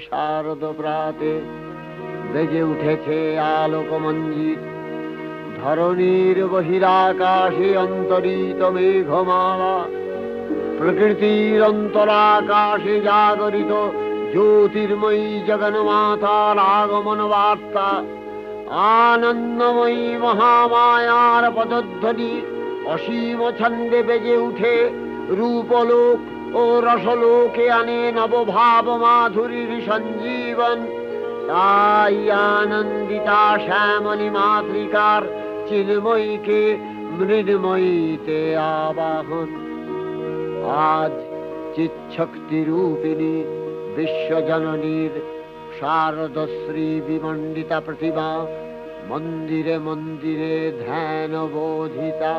শারদ প্রাতে বেজে উঠেছে আলোকমঞ্জিত, ধরণীর বহিরাকাশে অন্তরিত মেঘমালা, প্রকৃতির অন্তরাকাশে জাগরিত জ্যোতির্ময়ী জগন্মাতার আগমন বার্তা, আনন্দময়ী মহামায়ার পদধ্বনি অসীম ছন্দে বেজে উঠে রূপলোক ও রসলোকে আনে নবভাব মাধুরীর সঞ্জীবন। তাই আনন্দিতা শ্যামলী মাতৃকার চিন্ময়ীকে মৃন্ময়ীতে আবাহন। আজ চিৎশক্তি রূপিণী বিশ্বজননীর শারদশ্রী বিমণ্ডিতা প্রতিমা মন্দিরে মন্দিরে ধ্যান বোধিতা।